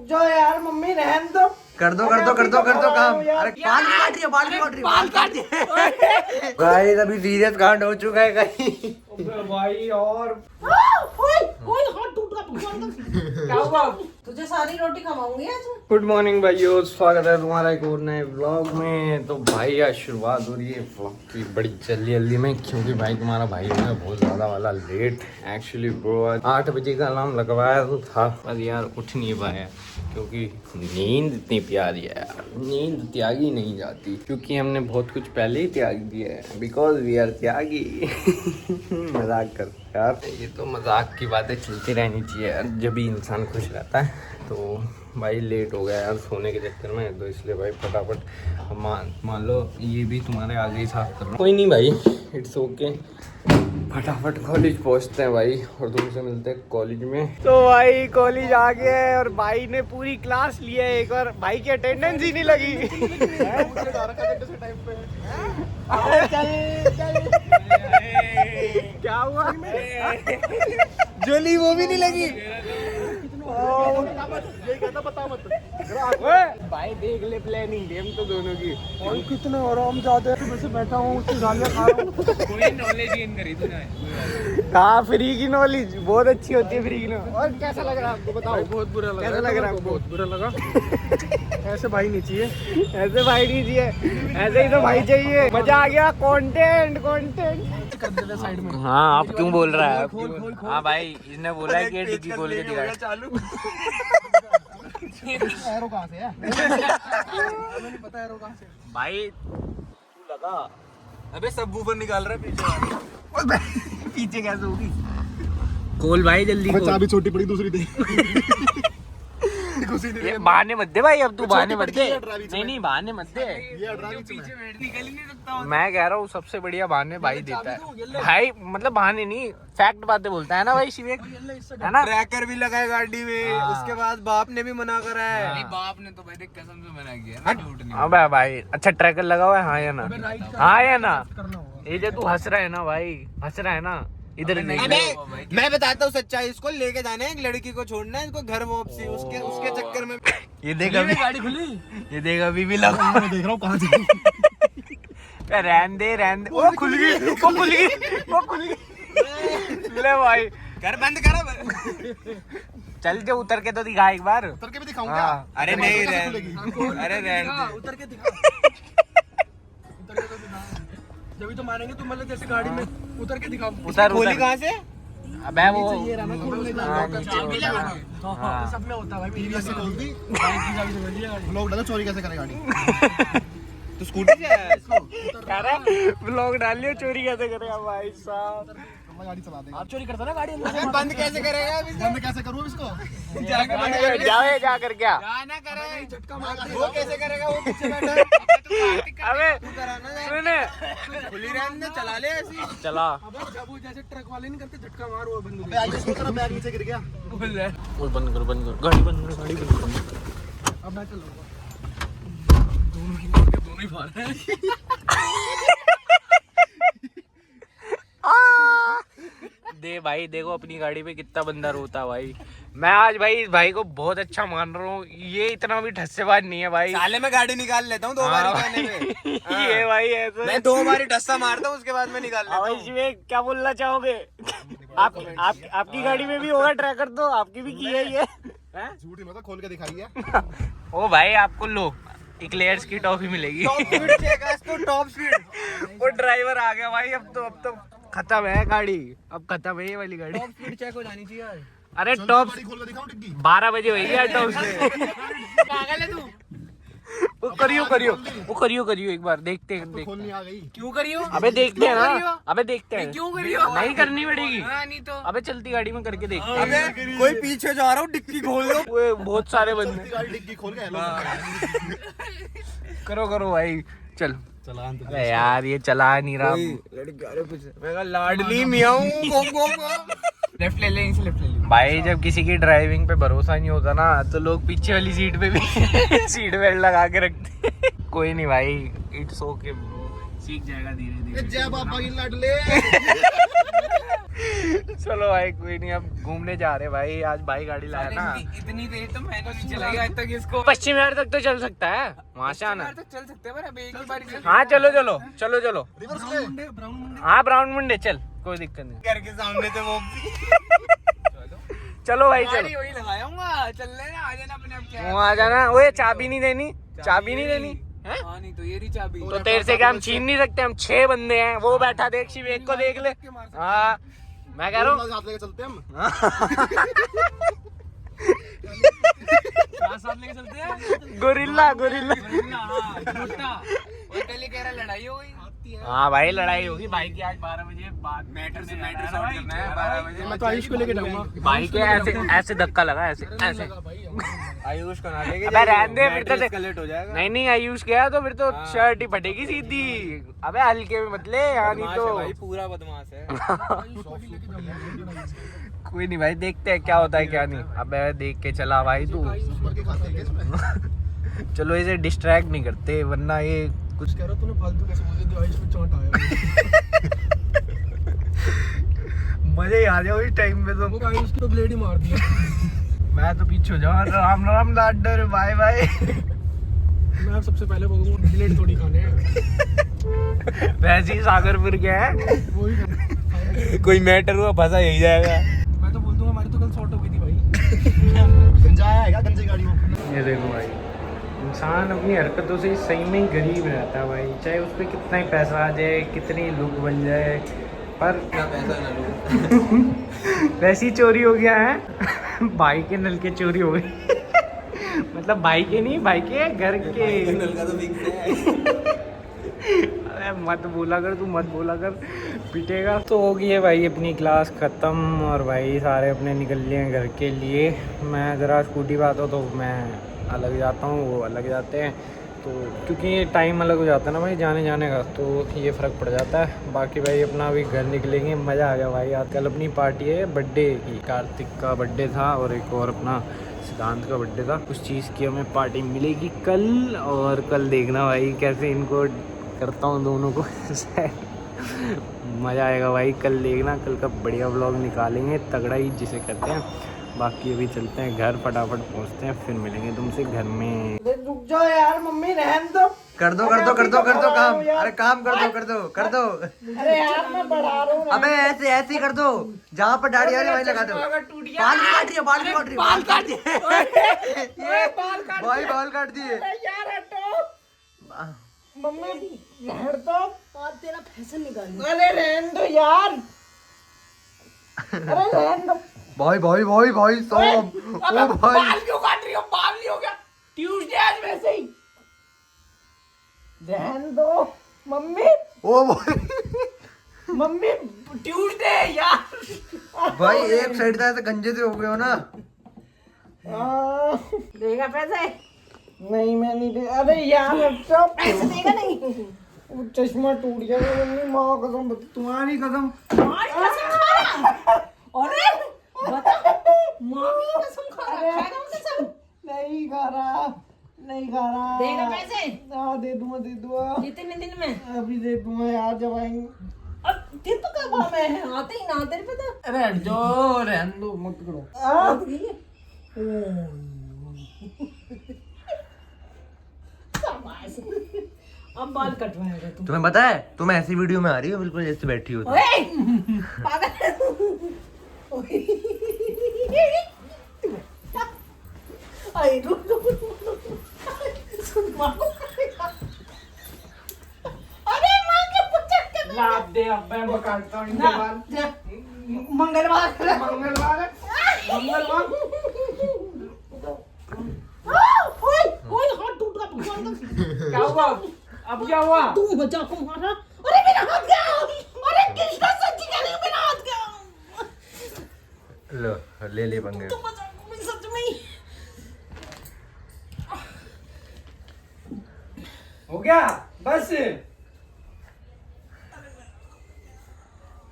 जो यार मम्मी रहन दो। कर दो काम। अरे बाल काट रही है। गाइस अभी सीरियस कांड हो चुका है कहीं भाई और हाथ टूट गया। क्या हुआ? तुझे सारी रोटी खवाऊंगी आज। गुड मॉर्निंग भाइयों, स्वागत है तुम्हारा एक और नए व्लॉग में। तो भाई आज शुरुआत हो रही है व्लॉग की बड़ी जल्दी में, क्योंकि भाई तुम्हारा भाई हो गया बहुत ज़्यादा वाला लेट। एक्चुअली ब्रो 8 बजे का अलार्म लगवाया तो था, पर यार उठ नहीं पाया क्योंकि नींद इतनी प्यारी है यार, नींद त्यागी नहीं जाती, क्योंकि हमने बहुत कुछ पहले ही त्याग दिया है। बिकॉज वी आर त्यागी। मजाक कर यार, ये तो मजाक की बातें चलती रहनी चाहिए यार, जब भी इंसान खुश रहता है। तो भाई लेट हो गया यार सोने के चक्कर में, तो इसलिए भाई फटाफट मान लो ये भी तुम्हारे आगे ही साफ कर रहा हूँ। कोई नहीं भाई, इट्स ओके। फटाफट कॉलेज पहुंचते हैं भाई, और तुमसे मिलते हैं कॉलेज में। तो भाई कॉलेज आ गए हैं और भाई ने पूरी क्लास लिया है एक बार, भाई की अटेंडेंस ही नहीं लगी। क्या हुआ? जोली वो भी नहीं लगी। भाई देख ले प्लानिंग गेम तो दोनों की। और कितने आराम जाते हैं, वैसे बैठा हूँ उसकी गालियाँ खा रहा हूँ। कोई नॉलेज गेन करी तूने? हाँ फ्री की नॉलेज बहुत अच्छी होती है, फ्री की नॉलेज। और कैसा लग रहा है आपको बताओ? बहुत बुरा लगा। कैसा लग रहा है आपको? बहुत बुरा लगा। ऐसे भाई नहीं चाहिए, ऐसे भाई नहीं चाहिए, ऐसे ही तो भाई चाहिए। मजा आ गया। कंटेंट साइड में। हाँ आप क्यों बोल रहा है? हाँ भाई इसने बोला है कि डिग्गी खोल के दिखाया चालू। एरो कहाँ से है? नहीं पता एरो कहाँ से भाई। तू लगा अबे सब वूफर निकाल रहा है पीछे। पीछे कैसे होगी? खोल भाई जल्दी खोल। चाबी छोटी पड़ी दूसरी दे। ये बहाने मत दे भाई, अब तू बहाने मत दे। नहीं बहाने मत दे। मैं कह रहा हूँ सबसे बढ़िया बहाने भाई देता है भाई, मतलब बहाने नहीं फैक्ट बातें बोलता है ना भाई शिवेक, है ना? ट्रैकर भी लगा है गाड़ी में, उसके बाद बाप ने भी मना करा है। नहीं बाप ने तो भाई देख कसम से मना किया। अबे भाई अच्छा ट्रैकर लगा हुआ है, हाँ या ना? हाँ या ना? ये जो तू हंस रहा है ना भाई, हंस रहा है ना इधर। मैं बताता हूँ सच्चाई, इसको लेके जाना है, एक लड़की को छोड़ना है, इसको घर वापसी, उसके चक्कर में ये देख अभी गाड़ी खुली, ये देख अभी भी लगा। मैं देख रहा हूँ कहाँ से। रहन दे। वो खुल गई। ले भाई घर बंद करो। चल जो उतर के तो दिखा एक बार। उतर के भी दिखाऊं क्या? अरे नहीं अरे रहन उतर के दिखा। जब तो मारेंगे तुम, मतलब जैसे गाड़ी में उतर के दिखाओ। उतर कहाँ से? अबे वो ये रहा ना खोलने का सब में होता है भाई। मेरी ऐसे खोल दी ब्लॉग डालो, चोरी कैसे करे गाड़ी? तो स्कूटी से आया इसको कह रहा है ब्लॉग डाल लियो, चोरी कैसे करेगा भाई साहब? गाड़ी चला देगा। आप चोरी करते ना गाड़ी अंदर से। बंद कैसे करेगा? बंद कैसे करूँ इसको? जाकर क्या ना करे, झटका मार दे। वो कैसे करेगा? वो पीछे बैठा। अबे सुन, खुली रहने चला ले ऐसी चला। अबे जब जैसे ट्रक वाले नहीं करते झटका मार, वो बंद हो गया। आज इसको तेरा बैग नीचे गिर गया। बोल बंद करो गाड़ी बंद करो। अब मैं चल रहा हूं, दोनों ही मार रहे हैं। दे भाई देखो अपनी गाड़ी पे कितना बंदा रोता भाई। मैं आज भाई को बहुत अच्छा मान रहा हूँ, ये इतना भी ठस्सेबाज नहीं है भाई। साले में गाड़ी निकाल लेता हूँ 2 बार कहने में। ये भाई ऐसे मैं 2 बार ठस्सा मारता हूँ, उसके बाद में निकाल लेता हूँ। क्या बोलना चाहोगे? आपकी गाड़ी में भी होगा ट्रैकर, तो आपकी भी की है ये? झूठी मतलब खोल के दिखाई है। ओ भाई आपको लो इक्लेयर्स की टॉफी मिलेगी। Top speed. वो ड्राइवर आ गया भाई, अब तो खत्म है गाड़ी, अब खत्म है ये वाली गाड़ी। टॉप स्पीड चेक हो जानी चाहिए यार। अरे टॉप 12 बजे होगी यार टॉप स्पीड। पागल है तू? वो करियो एक बार देखते हैं। खोलनी आ गई। क्यों करियो? अबे देखते हैं ना, अबे देखते हैं। क्यों करियो? नहीं करनी पड़ेगी। नहीं तो अबे चलती गाड़ी में करके देखते हैं। अबे कोई पीछे जा रहा हूँ, डिक्की खोल लो। वो बहुत सारे बंदे डिक्की खोल के करो भाई चल। अरे यार ये चला नहीं रहा। लाडली मियाऊ लेफ्ट ले भाई। जब किसी की ड्राइविंग पे भरोसा नहीं होता ना, तो लोग पीछे वाली सीट पे भी सीट बेल्ट लगा के रखते। कोई नहीं भाई, इट्स ओके ब्रो, सीख जाएगा धीरे धीरे। जय बाबा की लाडले। चलो भाई कोई नहीं, अब घूमने जा रहे भाई। आज भाई गाड़ी लाया ना। इतनी देर तो मैं तो नहीं चलाई आज तक इसको। पश्चिम घाट तक तो चल सकता है, वहाँ से आना। तक चल सकते हैं पर अभी एक ही बार हाँ चलो चलो चलो चलो। ब्राउन हाँ ब्राउन मुंडे चल, कोई दिक्कत नहीं। घर के सामने तो वो चलो भाई चलो। वही लगाऊंगा, चल लेना आ जाना अपने आप। क्या वहाँ आ जाना। ओए चाबी नहीं देनी, चाबी नहीं देनी है? हाँ नहीं तो ये रही चाबी। तो तेरे से क्या हम छीन नहीं सकते? हम 6 बंदे हैं। वो बैठा देख, शिवेक को देख ले। हाँ मैं कह रहा हूँ चलते हम साथ लेके चलते हैं। Gorilla gorilla. कल कह रहा लड़ाई हो गई। हाँ भाई लड़ाई होगी भाई की आज 12 बजे बाद। मैटर सॉल्व करना है 12 बजे। मैं तो आयुष को लेके जाऊंगा भाई के ऐसे ऐसे धक्का लगा, ऐसे ऐसे। आयुष को ना लेके अबे रहने दे फिर तो। लेट हो जाएगा। नहीं नहीं आयुष गया तो फिर तो शर्ट ही फटेगी सीधी। अबे हल्के में मत ले, यहाँ नहीं तो भाई पूरा बदमाश है। कोई नहीं भाई, देखते हैं क्या होता है क्या नहीं। अबे देख के चला भाई तू। चलो इसे डिस्ट्रैक्ट नहीं करते वरना ये कुछ कह रहा तूने फालतू कैसे बोल दिया? आयुष में चोट आया। मजे ही आ जाओ इस टाइम पे तो। आयुष की तो ब्लेड ही मार दिया। मैं तो पीछे हो जाऊँ। राम राम लाडर, बाय बाय। मैं सबसे पहले बोलूँगा ब्लेड थोड़ी खाने हैं। वैसे ही सागरपुर गया है। वही खाने। कोई मैटर हुआ फंसा यही जाएगा। मैं तो बोल दूंगा हमारी तो कल शॉर्ट हो गई थी भाई। गंजा आया है क्या? गंजे गाड़ी में। ये देखो भाई, इंसान अपनी हरकतों से सही में ही गरीब रहता है भाई। चाहे उस पर कितना ही पैसा आ जाए, कितनी लुक बन जाए, पर पैसा ना लो। वैसी चोरी हो गया है। भाई के नल के चोरी हो गई। मतलब भाई के नहीं, भाई के घर के नल का तो फिक्स है। अरे मत बोला कर, तू मत बोला कर, पिटेगा। तो होगी है भाई अपनी क्लास ख़त्म और भाई सारे अपने निकल लिए हैं घर के लिए। मैं ज़रा स्कूटी पर आता हूँ तो मैं अलग जाता हूँ, वो अलग जाते हैं। तो क्योंकि टाइम अलग हो जाता है ना भाई जाने जाने का, तो ये फ़र्क पड़ जाता है। बाकी भाई अपना अभी घर निकलेंगे। मज़ा आ गया भाई। आज कल अपनी पार्टी है बर्थडे की। कार्तिक का बर्थडे था और एक और अपना सिद्धांत का बर्थडे था। उस चीज़ की हमें पार्टी मिलेगी कल। और कल देखना भाई कैसे इनको करता हूँ दोनों को। मज़ा आएगा भाई, कल देखना। कल का बढ़िया व्लॉग निकालेंगे, तगड़ा ही जिसे कहते हैं। बाकी अभी चलते हैं घर, फटाफट पहुँचते हैं, फिर मिलेंगे तुमसे घर में। रुक जाओ यार, मम्मी रहन दो। कर दो कर दो कर दो कर दो काम। अरे काम कर दो कर दो कर दो। अरे यार मैं बढ़ा रहा हूँ। अबे ऐसे ऐसे ही कर दो, जहाँ पर दाढ़ी आ रही है वहीं लगा दो। बाल भी काट दिए, बाल भी काट रही है, बाल काट दिए। ये भाई बाल काट दिए यार हटो। मम्मी रहन दो। और तेरा फैशन निकाल। अरे रहन दो यार। अरे रहन दो भाई भाई भाई भाई सब। ओ भाई बाल क्यों काट रही हो? बाल नहीं हो गया ट्यूसडे आज वैसे ही। रहन दो मम्मी। ओ भाई मम्मी ट्यूसडे यार। भाई एक साइड था ऐसे गंजे से हो गए हो ना। देगा पैसे? नहीं मैं नहीं दे। अरे यार हटो। पैसे देगा नहीं? वो चश्मा टूट गया मम्मी। माँ कसम, तुम्हारी कसम। हमारी कसम खा रहा? अरे बता, मम्मी की कसम खा रहा? खाएगा वो कसम? नहीं खा रहा, नहीं खा रहा। देगा पैसे? हाँ दे दूंगा दे दूंगा। कितने दिन में? अभी दे दूंगा यार जब आएंगे। अब दिन तो कब आ मैं आते ही ना तेरे पे तो। अरे हट जाओ, रहन दो मत करो। शाबाश। अब बाल कटवाएगा तू। तुम्हें पता है तुम ऐसी वीडियो में आ रही हो बिल्कुल जैसे बैठी हो। ओए पागल। आई रुक रुक सुन मां। अरे मां के पुचक के लाभ दे। अब मैं बकाता हूँ इनके बाल। मंगलवार मंगलवार है। मंगलवार। ओए ओए हाथ टूट गया भगवान का। क्या हुआ? अब क्या हुआ? तू बचा को मारा। अरे मेरा हाथ गया। अरे कृष्णा सच्ची कह रही हूं, मेरा हाथ गया। लो ले ले पंगे। तू बचा को, मैं सच में ही। हो गया बस।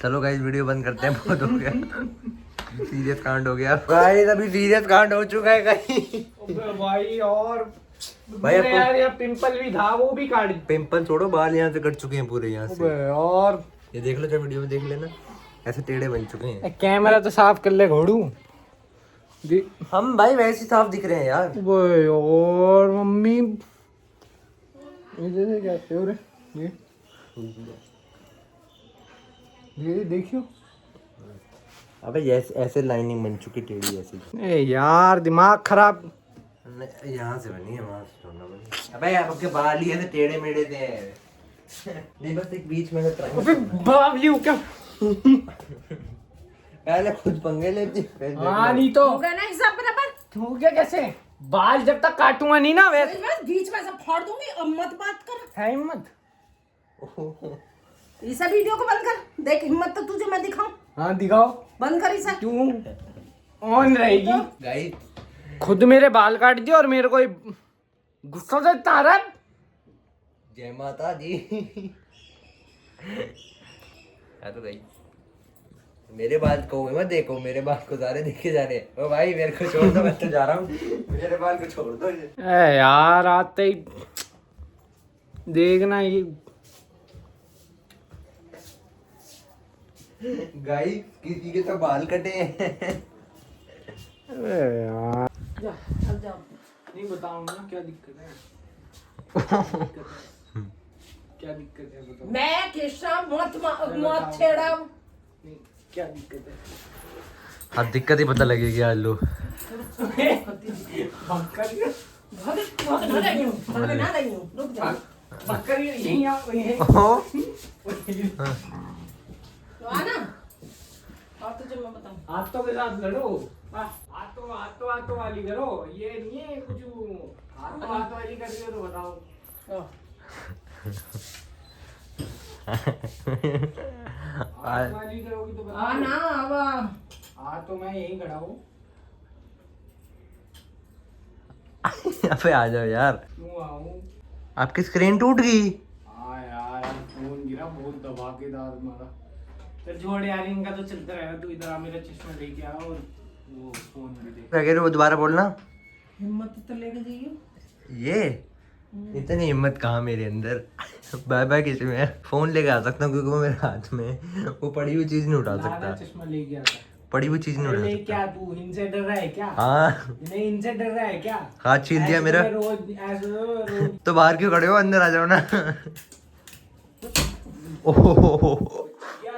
चलो गाइस वीडियो बंद करते हैं, बहुत हो गया। सीरियस कांड हो गया गाइस, अभी सीरियस कांड हो चुका है गाइस। भाई और भाई मेरे यार ये पिंपल भी था, वो भी काट। पिंपल छोड़ो, बाल यहाँ से कट चुके हैं पूरे यहाँ से। और ये देख लो, जब वीडियो में देख लेना। ऐसे टेढ़े बन चुके हैं। कैमरा तो साफ कर ले घोड़ू। हम भाई वैसे साफ दिख रहे हैं यार। वो और मम्मी इधर से कैसे हो रहे ये देखियो। अबे ऐसे लाइनिंग बन चुकी टेढ़ी ऐसी। ए यार दिमाग खराब। यहाँ से बनी है, वहाँ से छोड़ना बनी। अबे आपके बाल ही ऐसे टेढ़े मेढ़े थे। नहीं बस एक बीच में से ट्राई। अबे बावली क्या पहले खुद पंगे लेती फिर हाँ नहीं तो हो गया ना हिसाब बराबर। तू क्या कैसे बाल जब तक काटूंगा नहीं ना वैसे मैं बीच में से फाड़ दूंगी। अब मत बात कर। है हिम्मत। इसे वीडियो को बंद कर। देख हिम्मत तो तुझे मैं दिखाऊं। हाँ दिखाओ। बंद कर इसे। तू ऑन रहेगी। गाइस खुद मेरे बाल काट दिए और मेरे को गुस्सा से तारा। जय माता दी। तो गई मेरे बाल को मत देखो, मेरे बाल को सारे देखे जा रहे हैं। ओ भाई मेरे को छोड़ दो, मैं तो जा रहा हूँ। मेरे बाल को छोड़ दो। ए यार आते ही देखना ये गाइस किसी के तो बाल कटे हैं। अरे यार जा अब जाओ। नहीं बताऊंगा क्या दिक्कत है। क्या दिक्कत है बताओ। मैं कृष्णा मत छेड़ा। नहीं क्या दिक्कत है। अब दिक्कत ही पता लगेगी आज लो। यहीं आओ यहीं। तो आना। और तुझे मैं बताऊं। हाथों के साथ लड़ो। हाथों वाली करो। ये नहीं है कुछ हाथों वाली कर दियो तो बताओ। हाथ वाली करोगी तो बताओ। आना अब। हाँ तो मैं यहीं खड़ा हूँ। अबे आ जाओ यार। क्यों आऊँ। आपकी स्क्रीन टूट गई। हाँ यार फोन गिरा बहुत धमाकेदार मारा। तो छोड़ यार इनका तो चलता रहेगा। तू इधर आ मेरा चश्मा लेके आ और वो फोन भी देख। क्या कह रहे हो दोबारा बोलना। हिम्मत तो लेके जाइयो। ये इतनी हिम्मत कहाँ मेरे अंदर। बाय बाय किसी में फोन लेके आ सकता हूँ क्योंकि वो मेरे हाथ में वो पड़ी हुई चीज नहीं उठा सकता। चश्मा लेके आता। पड़ी हुई चीज नहीं उठा ले सकता। क्या तू इनसे डर रहा है क्या। हाँ नहीं इनसे डर रहा है क्या। हाथ छीन दिया मेरा। रोज तो बाहर क्यों खड़े हो, अंदर आ जाओ ना। ओहो क्या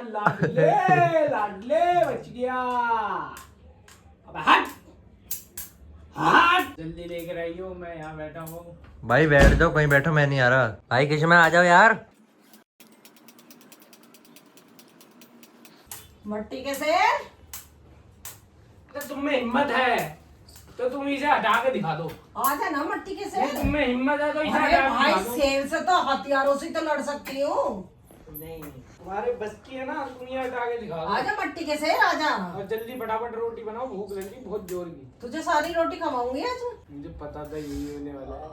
लाडले बच गया। अब हट हट जल्दी लेकर आइयो। मैं यहाँ बैठा हूँ। भाई बैठ जाओ, कहीं बैठो, मैं नहीं आ रहा। भाई किसी में आ जाओ यार। मट्टी के शेर। तो तुम में हिम्मत है तो तुम इसे हटा के दिखा दो। आजा ना मट्टी के शेर। तुम में हिम्मत है तो इसे अरे हटा के भाई दिखा दो। शेर से तो हथियारों से तो लड़ सकती हूँ। नहीं तुम्हारे बस की है ना। तुम ये हटा के दिखा दो। आजा मट्टी के शेर आजा। और जल्दी फटाफट रोटी बनाओ। भूख लगी बहुत जोर की। तुझे सारी रोटी खवाऊंगी आज। मुझे पता था यही होने वाला है।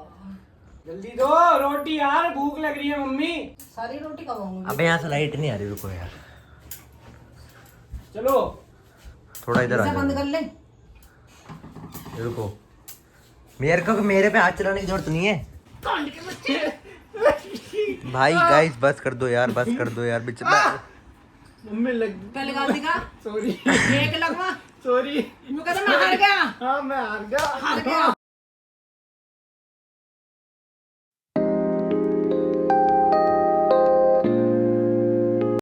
जल्दी दो रोटी यार भूख लग रही है मम्मी। सारी रोटी खवाऊंगी। अबे यहाँ से लाइट नहीं आ रही, रुको यार। चलो थोड़ा इधर आ इसे बंद जाओ, कर ले। रुको। मेरे पे हाथ चलाने की जरूरत नहीं है। भाई गाइस बस कर दो यार, बस कर दो यार। मम्मी लग पहले गाल दिखा। सॉरी एक लगवा। सॉरी। मैं कहता मैं हार गया। हाँ मैं हार गया। हार गया।